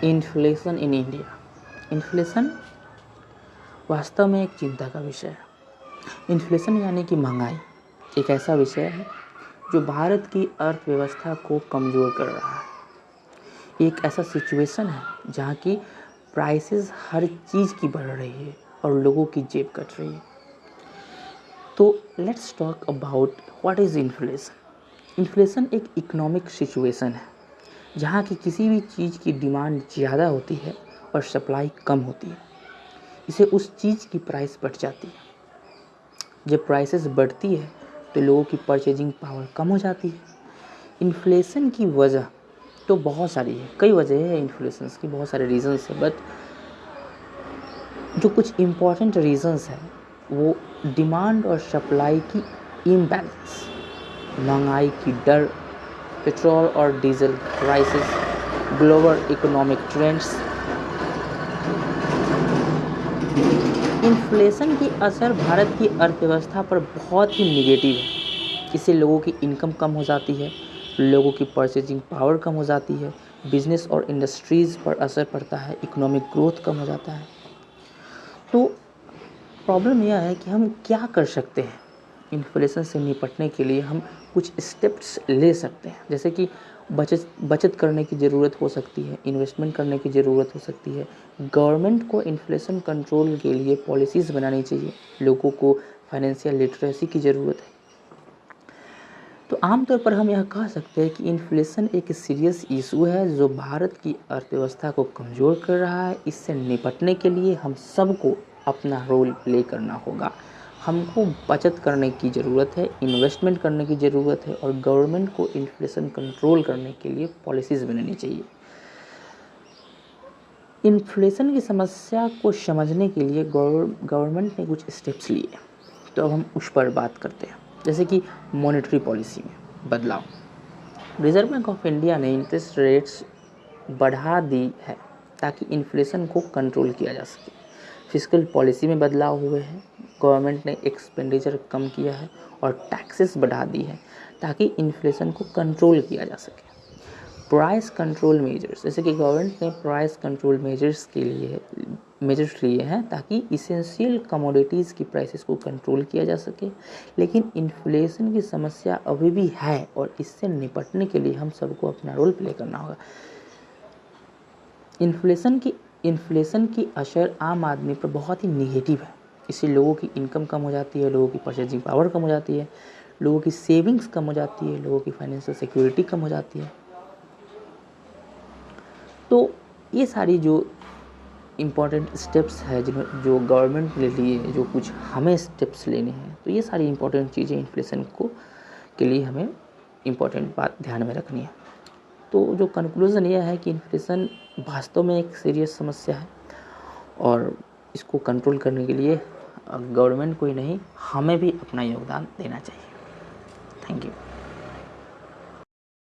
Inflation in India. Inflation वास्तव में एक चिंता का विषय है। इन्फ्लेशन यानी कि महंगाई एक ऐसा विषय है जो भारत की अर्थव्यवस्था को कमज़ोर कर रहा है। एक ऐसा सिचुएशन है जहाँ की प्राइसेस हर चीज़ की बढ़ रही है और लोगों की जेब कट रही है। तो let's talk about what is inflation. Inflation एक इकोनॉमिक सिचुएशन है जहाँ की किसी भी चीज़ की डिमांड ज़्यादा होती है और सप्लाई कम होती है। इससे उस चीज़ की प्राइस बढ़ जाती है। जब प्राइसेस बढ़ती है तो लोगों की परचेजिंग पावर कम हो जाती है। इन्फ्लेशन की वजह तो बहुत सारी है, कई वजह है इन्फ्लेशन की, बहुत सारे रीजंस है, बट जो कुछ इम्पॉर्टेंट रीजंस है वो डिमांड और सप्लाई की इम्बैलेंस, महंगाई की डर, पेट्रोल और diesel prices, global economic trends. Inflation की असर भारत की अर्थव्यवस्था पर बहुत ही निगेटिव है। इससे लोगों की इनकम कम हो जाती है, लोगों की परचेजिंग पावर कम हो जाती है, बिजनेस और इंडस्ट्रीज़ पर असर पड़ता है, इकोनॉमिक ग्रोथ कम हो जाता है। तो प्रॉब्लम यह है कि हम क्या कर सकते हैं। इन्फ्लेशन से निपटने के लिए हम कुछ स्टेप्स ले सकते हैं, जैसे कि बचत करने की ज़रूरत हो सकती है, इन्वेस्टमेंट करने की ज़रूरत हो सकती है। गवर्नमेंट को इन्फ्लेशन कंट्रोल के लिए पॉलिसीज़ बनानी चाहिए, लोगों को फाइनेंशियल लिटरेसी की ज़रूरत है। तो आमतौर पर हम यह कह सकते हैं कि इन्फ्लेशन एक सीरियस इशू है जो भारत की अर्थव्यवस्था को कमज़ोर कर रहा है। इससे निपटने के लिए हम सबको अपना रोल प्ले करना होगा। हमको बचत करने की ज़रूरत है, इन्वेस्टमेंट करने की ज़रूरत है और गवर्नमेंट को इन्फ्लेशन कंट्रोल करने के लिए पॉलिसीज़ बनानी चाहिए। इन्फ्लेशन की समस्या को समझने के लिए गवर्नमेंट ने कुछ स्टेप्स लिए, तो अब हम उस पर बात करते हैं। जैसे कि मॉनेटरी पॉलिसी में बदलाव। रिजर्व बैंक ऑफ इंडिया ने इंटरेस्ट रेट्स बढ़ा दी है ताकि इन्फ्लेशन को कंट्रोल किया जा सके। फिस्कल पॉलिसी में बदलाव हुए हैं, गवर्नमेंट ने एक्सपेंडिचर कम किया है और टैक्सेस बढ़ा दी है ताकि इन्फ्लेशन को कंट्रोल किया जा सके। प्राइस कंट्रोल मेजर्स, जैसे कि गवर्नमेंट ने प्राइस कंट्रोल मेजर्स लिए हैं ताकि इसेंशियल कमोडिटीज़ की प्राइसेस को कंट्रोल किया जा सके। लेकिन इन्फ्लेशन की समस्या अभी भी है और इससे निपटने के लिए हम सबको अपना रोल प्ले करना होगा। इन्फ्लेशन की असर आम आदमी पर बहुत ही निगेटिव है। इससे लोगों की इनकम कम हो जाती है, लोगों की परचेजिंग पावर कम हो जाती है, लोगों की सेविंग्स कम हो जाती है, लोगों की फाइनेंशियल सिक्योरिटी कम हो जाती है। तो ये सारी जो इम्पॉर्टेंट स्टेप्स है जो गवर्नमेंट ने लिए, जो कुछ हमें स्टेप्स लेने हैं, तो ये सारी इम्पॉर्टेंट चीज़ें इन्फ्लेशन को के लिए हमें इम्पॉर्टेंट बात ध्यान में रखनी है। तो जो कंक्लूज़न यह है कि इन्फ्लेशन वास्तव में एक सीरियस समस्या है और इसको कंट्रोल करने के लिए गवर्नमेंट को ही नहीं, हमें भी अपना योगदान देना चाहिए। Thank you.